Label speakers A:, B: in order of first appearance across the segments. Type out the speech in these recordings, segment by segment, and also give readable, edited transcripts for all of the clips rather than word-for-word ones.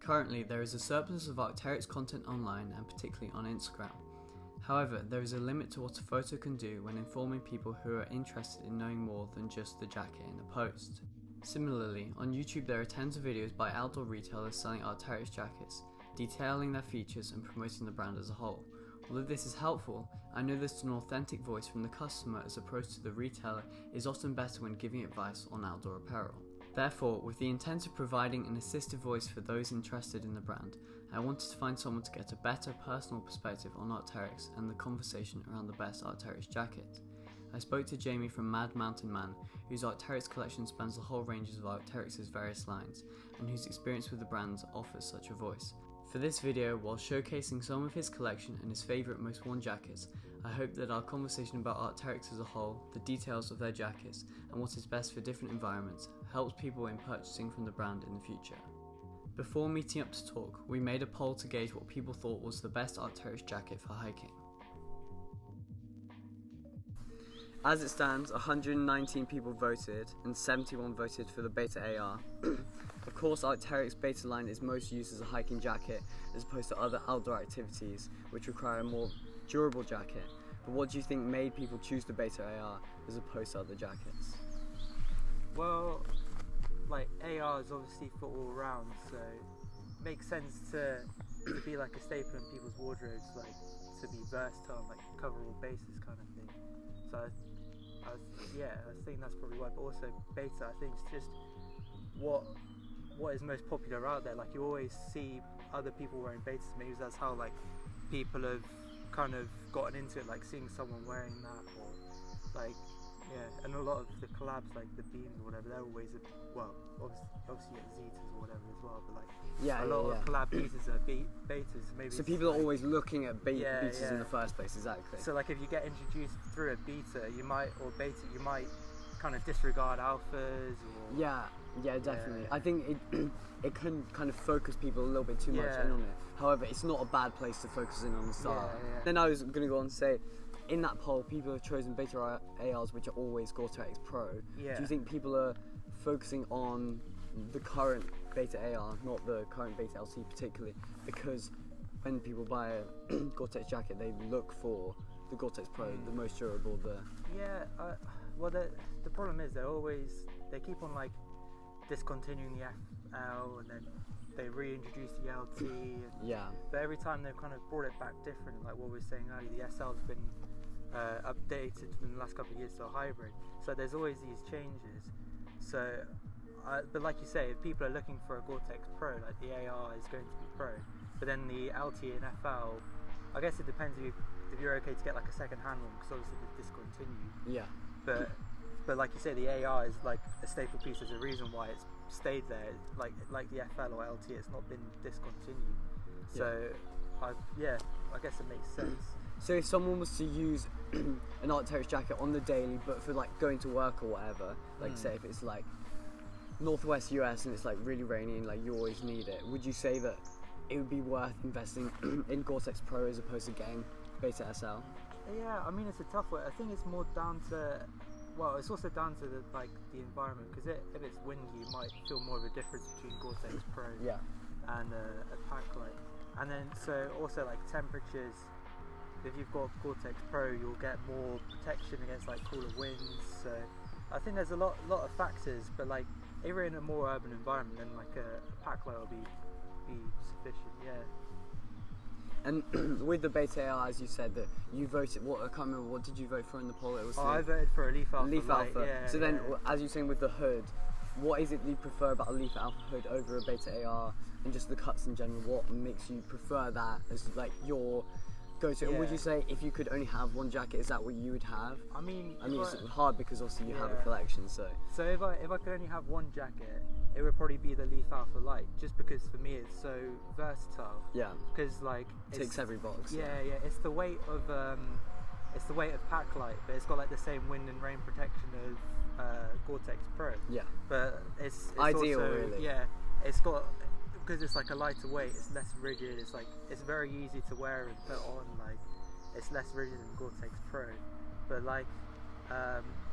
A: Currently, there is a surplus of Arc'teryx content online and particularly on Instagram. However, there is a limit to what a photo can do when informing people who are interested in knowing more than just the jacket in a post. Similarly, on YouTube there are tons of videos by outdoor retailers selling Arc'teryx jackets, detailing their features and promoting the brand as a whole. Although this is helpful, I know that an authentic voice from the customer as opposed to the retailer is often better when giving advice on outdoor apparel. Therefore, with the intent of providing an assistive voice for those interested in the brand, I wanted to find someone to get a better personal perspective on Arc'teryx and the conversation around the best Arc'teryx jacket. I spoke to Jamie from Mad Mountain Man, whose Arc'teryx collection spans the whole ranges of Arc'teryx's various lines, and whose experience with the brand offers such a voice. For this video, while showcasing some of his collection and his favourite most worn jackets, I hope that our conversation about Arc'teryx as a whole, the details of their jackets, and what is best for different environments, helps people in purchasing from the brand in the future. Before meeting up to talk, we made a poll to gauge what people thought was the best Arc'teryx jacket for hiking. As it stands, 119 people voted and 71 voted for the Beta AR. Of course, Arc'teryx Beta line is most used as a hiking jacket as opposed to other outdoor activities which require a more durable jacket. But what do you think made people choose the Beta AR as opposed to other jackets?
B: Well, like AR is obviously for all round, so it makes sense to be like a staple in people's wardrobes, like to be versatile, like cover all bases kind of thing. So I think that's probably why. But also Beta, I think it's just what is most popular out there. Like you always see other people wearing Betas. Maybe that's how like people have kind of gotten into it, like seeing someone wearing that, or like and a lot of the collabs, like the Beams or whatever, they're always obviously you get Zetas or whatever as well, but like a lot of collab pieces are Betas. Maybe
A: so people are always looking at Betas in the first place. Exactly.
B: So like if you get introduced through a Beta, you might kind of disregard alphas or
A: definitely. I think it can kind of focus people a little bit too much in on it. However, it's not a bad place to focus in on the start. Then I was going to go on and say, in that poll, people have chosen Beta ARs, which are always Gore-Tex Pro. Do you think people are focusing on the current Beta AR, not the current Beta LT particularly, because when people buy a Gore-Tex jacket, they look for the Gore-Tex Pro, the most durable?
B: Well, the problem is they keep on like discontinuing the FL, and then they reintroduce the LT. But every time they've kind of brought it back different, like what we were saying earlier, the SL's been updated in the last couple of years to a hybrid. So there's always these changes. So, but like you say, if people are looking for a Gore-Tex Pro, like the AR is going to be Pro, but then the LT and FL, I guess it depends if you're okay to get like a second-hand one, because obviously they've discontinued. But like you say, the AR is like a staple piece. There's a reason why it's stayed there. Like the FL or LT, it's not been discontinued. So I guess it makes sense.
A: So if someone was to use an Arc'teryx jacket on the daily, but for like going to work or whatever, like say if it's like Northwest US and it's like really rainy and like you always need it, would you say that it would be worth investing in Gore-Tex Pro as opposed to getting Beta SL?
B: Yeah, I mean it's a tough one. I think it's more down to, well, it's also down to the environment, because if it's windy, you might feel more of a difference between Gore-Tex Pro and a Paclite. And then so also like temperatures. If you've got Gore-Tex Pro, you'll get more protection against like cooler winds. So I think there's a lot of factors, but like if you're in a more urban environment, then like a Paclite will be sufficient.
A: And with the Beta AR, as you said, that you voted, I can't remember, what did you vote for in the poll? It was
B: I voted for a Leaf Alpha.
A: Leaf Alpha. So then, as you're saying with the hood, what is it that you prefer about a Leaf Alpha hood over a Beta AR, and just the cuts in general? What makes you prefer that as like your go-to? Or would you say if you could only have one jacket, is that what you would have? I mean it's hard because obviously you have a collection. So
B: if I could only have one jacket, it would probably be the Leaf Alpha Light, just because for me it's so versatile. Because like
A: it ticks every box.
B: It's the weight of Paclite, but it's got like the same wind and rain protection of Gore-Tex Pro. But it's
A: ideal,
B: also,
A: really.
B: It's got, because it's like a lighter weight, it's less rigid. It's like it's very easy to wear and put on. Like it's less rigid than Gore-Tex Pro. But like,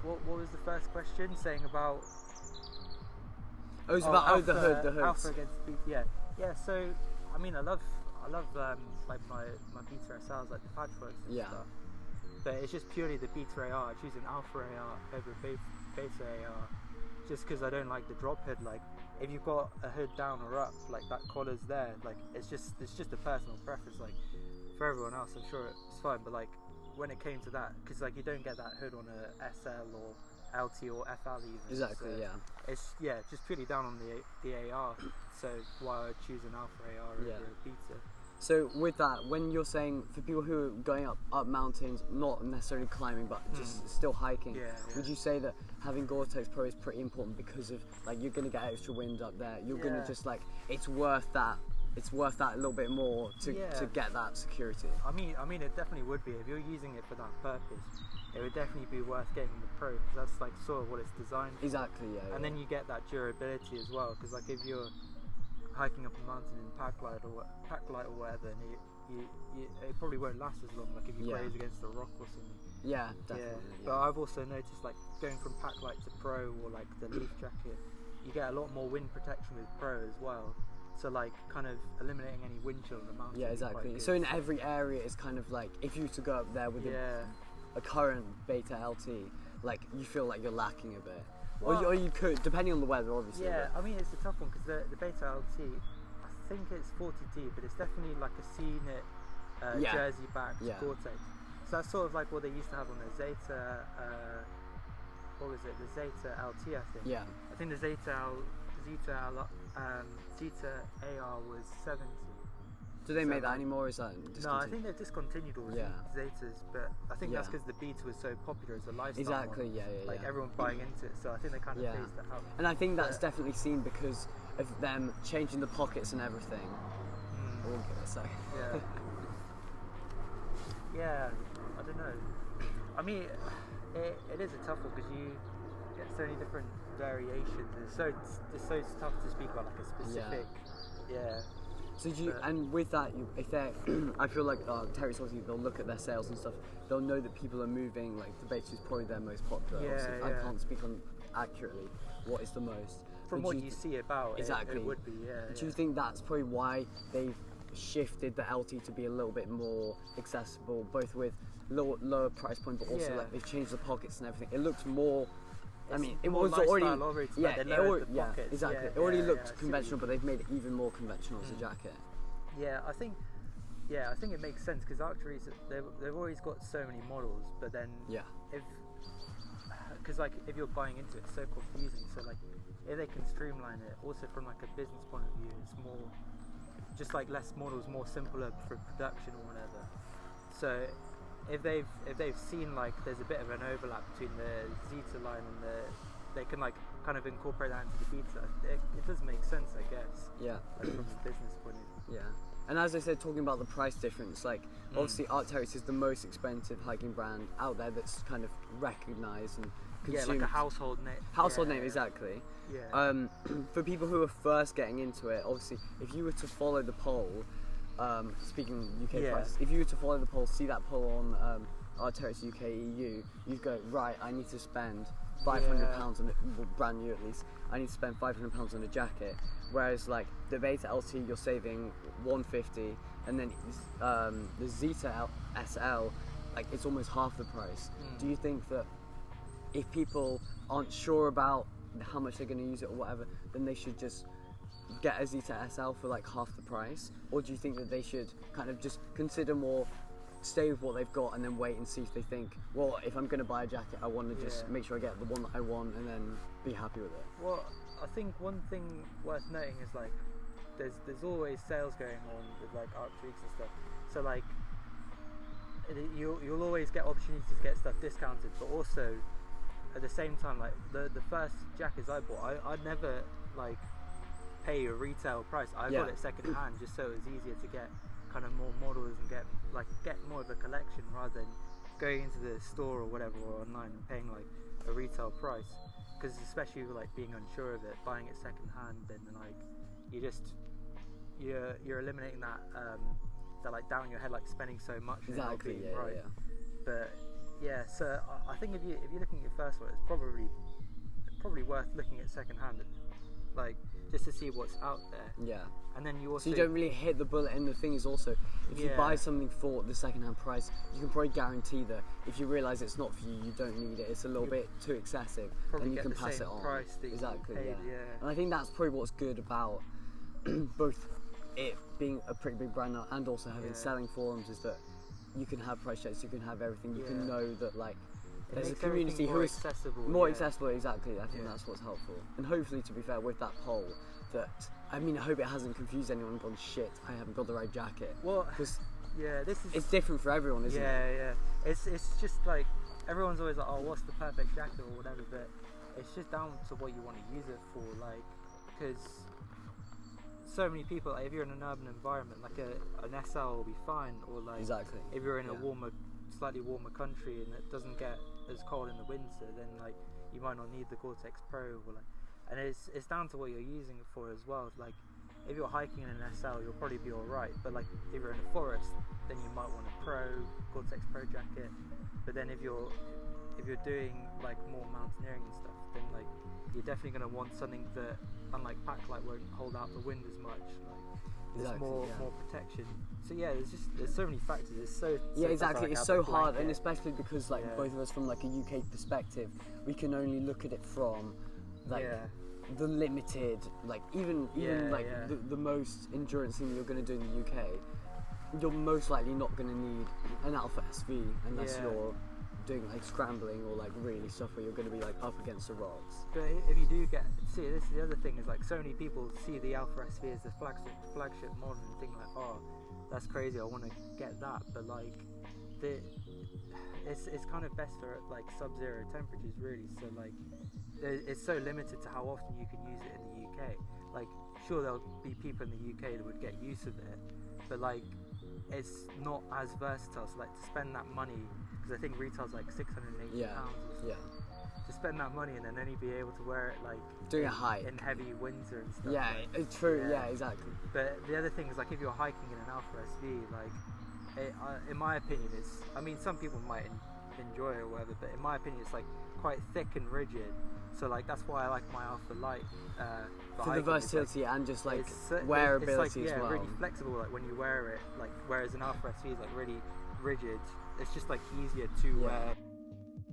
B: what was the first question saying about?
A: Oh, it's about the hood.
B: Alpha against beta. Yeah. So I mean, I love like my beta SLs, like the patchworks and stuff. But it's just purely the beta AR. I choose an alpha AR over beta AR, just because I don't like the drop hood. Like if you've got a hood down or up, like that collar's there. Like it's just a personal preference. Like for everyone else, I'm sure it's fine. But like when it came to that, because like you don't get that hood on a SL or LT or FL even.
A: Exactly.
B: So it's just purely down on the AR. So why I choose an alpha AR over a beta.
A: So with that, when you're saying for people who are going up mountains, not necessarily climbing, but just still hiking, would you say that having Gore-Tex Pro is pretty important because of like you're gonna get extra wind up there? You're gonna just like it's worth that a little bit more to get that security.
B: I mean, it definitely would be if you're using it for that purpose. It would definitely be worth getting the Pro because that's like sort of what it's designed for.
A: Exactly. Yeah.
B: And then you get that durability as well because like if you're hiking up a mountain in pack light or whatever, and it probably won't last as long. Like if you graze against a rock or something.
A: Yeah, definitely.
B: Yeah. But I've also noticed like going from pack light to Pro or like the Leaf jacket, you get a lot more wind protection with Pro as well. So like kind of eliminating any wind chill on the mountain.
A: Yeah, exactly. So in every area, it's kind of like if you were to go up there with a current beta LT, like you feel like you're lacking a bit. Well, or you could, depending on the weather, obviously.
B: Yeah, I mean it's a tough one because the beta LT, I think it's 40D, but it's definitely like a C-knit jersey back Gore-Tex. So that's sort of like what they used to have on the Zeta. What was it? The Zeta LT, I think.
A: Yeah.
B: I think the Zeta AR was 70.
A: Do they make that anymore? Is that discontinued?
B: No, I think they've discontinued all the Zetas, but I think that's because the Beta was so popular as a lifestyle.
A: Exactly,
B: model. Like everyone buying into it, so I think they kind of phased it out.
A: And I think that's definitely seen because of them changing the pockets and everything. We'll give it a sec.
B: Yeah, I don't know. I mean, it is a tough one because you get so many different variations. It's so tough to speak about like a specific.
A: So do you, and with that, if they're, I feel like Terry's obviously they'll look at their sales and stuff. They'll know that people are moving. Like the Beta is probably their most popular. I can't speak on accurately what is the most.
B: From what you see about
A: exactly,
B: it would be.
A: Do you think that's probably why they've shifted the LT to be a little bit more accessible, both with lower price point, but also like they've changed the pockets and everything? It looks more. I mean, it was already exactly. It already looked conventional, but they've made it even more conventional as a jacket.
B: I think it makes sense because Arc'teryx they've always got so many models, but then because like if you're buying into it, it's so confusing. So like if they can streamline it, also from like a business point of view, it's more just like less models, more simpler for production or whatever. So if they've seen like there's a bit of an overlap between the Zeta line and they can like kind of incorporate that into the Beta. It does make sense, I guess.
A: Yeah.
B: Like from a business point of view.
A: Yeah. And as I said, talking about the price difference, like obviously Arc'teryx is the most expensive hiking brand out there that's kind of recognised and consumed.
B: Yeah, like a household name.
A: Household name, exactly.
B: Yeah.
A: For people who are first getting into it, obviously, if you were to follow the poll. Speaking UK prices, if you were to follow the poll, see that poll on Arc'teryx UK EU, you'd go, right, I need to spend £500 on it, well, brand new at least, I need to spend £500 on a jacket, whereas like the Beta LT you're saving £150, and then the Zeta SL, like it's almost half the price. Do you think that if people aren't sure about how much they're going to use it or whatever, then they should just get a Zeta SL for like half the price, or do you think that they should kind of just consider more, stay with what they've got and then wait and see if they think, well, if I'm going to buy a jacket, I want to just make sure I get the one that I want and then be happy with it?
B: Well, I think one thing worth noting is like there's always sales going on with like Arc'teryx and stuff, so like you'll always get opportunities to get stuff discounted, but also at the same time, like the first jackets I bought, I'd never like pay a retail price. I got it second hand just so it was easier to get kind of more models and get more of a collection rather than going into the store or whatever or online and paying like a retail price, because especially with like being unsure of it, buying it second hand, then like you're eliminating that like down your head, like spending so much and not being right. But so I think if you're looking at your first one, it's probably worth looking at second hand. like just to see what's out there.
A: Yeah.
B: And then you also,
A: so you don't really hit the bullet. And the thing is also, if you buy something for the second-hand price, you can probably guarantee that if you realise it's not for you, you don't need it, it's a little bit too excessive, then you can pass it on. Exactly.
B: Paid, yeah.
A: And I think that's probably what's good about both it being a pretty big brand now and also having selling forums, is that you can have price checks, you can have everything, you can know that like there's a community who is more accessible. Exactly. I think that's what's helpful. And hopefully, to be fair, with that poll, that I hope it hasn't confused anyone and gone, shit, I haven't got the right jacket.
B: Well, because it's
A: different for everyone, isn't it?
B: Yeah. It's just like everyone's always like, oh, what's the perfect jacket or whatever, but it's just down to what you want to use it for, like, because so many people, like, if you're in an urban environment, like an SL will be fine, or like if you're in a slightly warmer country and it doesn't get as cold in the winter, then like you might not need the Gore-Tex Pro, or like, and it's down to what you're using it for as well. Like if you're hiking in an SL, you'll probably be alright, but like if you're in a forest, then you might want a Gore-Tex Pro jacket. But then if you're doing like more mountaineering and stuff, then like you're definitely going to want something that, unlike Packlite, won't hold out the wind as much. Like there's more protection. So yeah, there's so many factors. It's
A: it's so hard, and especially because like both of us, from like a UK perspective, we can only look at it from like the limited, like even the most endurance thing you're going to do in the UK. You're most likely not going to need an Alpha SV unless you're doing like scrambling or like really stuff where you're going to be like up against the rocks.
B: But if you do this is the other thing, is like so many people see the Alpha SV as the flagship model and think like, oh, that's crazy, I want to get that. But like it's kind of best for like sub-zero temperatures, really. So like it's so limited to how often you can use it in the UK. Like sure, there'll be people in the UK that would get use of it, but like it's not as versatile. So like to spend that money, because I think retail's like £680 or something. To spend that money and then only be able to wear it like
A: doing a hike
B: in heavy winter and stuff.
A: Yeah, like, it's true. Yeah, exactly.
B: But the other thing is, like, if you're hiking in an Alpha SV, like, in my opinion, some people might enjoy it or whatever, but in my opinion, it's like quite thick and rigid. So like that's why I like my Alpha Light.
A: For the versatility and just like wearability as well.
B: Really flexible. Like when you wear it, like whereas an Alpha SV is like really rigid. It's just like easier to wear.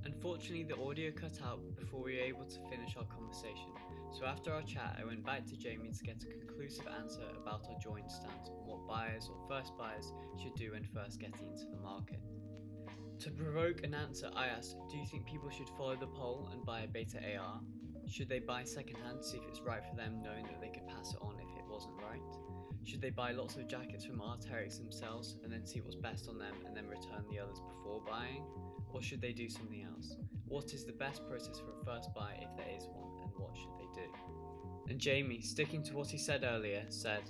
A: Unfortunately, the audio cut out before we were able to finish our conversation. So after our chat, I went back to Jamie to get a conclusive answer about our joint stance on what buyers or first buyers should do when first getting into the market. To provoke an answer, I asked, do you think people should follow the poll and buy a Beta AR? Should they buy secondhand to see if it's right for them, knowing that they could pass it on if it wasn't right? Should they buy lots of jackets from Arc'teryx themselves and then see what's best on them and then return the others before buying? Or should they do something else? What is the best process for a first buy if there is one, and what should they do? And Jamie, sticking to what he said earlier, said,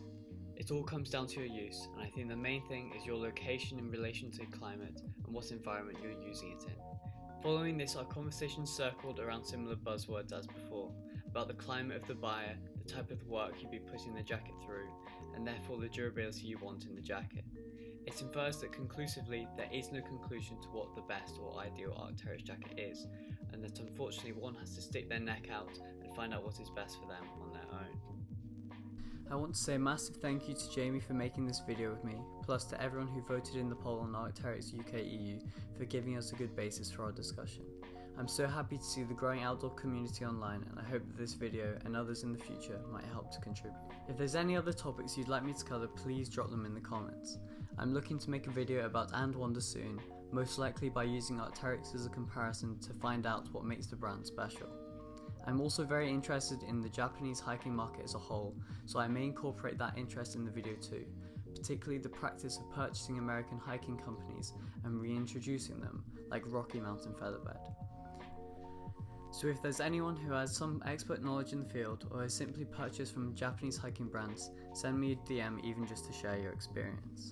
A: it all comes down to your use, and I think the main thing is your location in relation to climate and what environment you're using it in. Following this, our conversation circled around similar buzzwords as before, about the climate of the buyer, the type of work you'd be putting the jacket through, and therefore the durability you want in the jacket. It infers that conclusively there is no conclusion to what the best or ideal Arc'teryx jacket is, and that unfortunately one has to stick their neck out and find out what is best for them on their own. I want to say a massive thank you to Jamie for making this video with me, plus to everyone who voted in the poll on Arc'teryx UK EU for giving us a good basis for our discussion. I'm so happy to see the growing outdoor community online, and I hope that this video and others in the future might help to contribute. If there's any other topics you'd like me to cover, please drop them in the comments. I'm looking to make a video about And Wander soon, most likely by using Arc'teryx as a comparison to find out what makes the brand special. I'm also very interested in the Japanese hiking market as a whole, so I may incorporate that interest in the video too, particularly the practice of purchasing American hiking companies and reintroducing them, like Rocky Mountain Featherbed. So if there's anyone who has some expert knowledge in the field or has simply purchased from Japanese hiking brands, send me a DM even just to share your experience.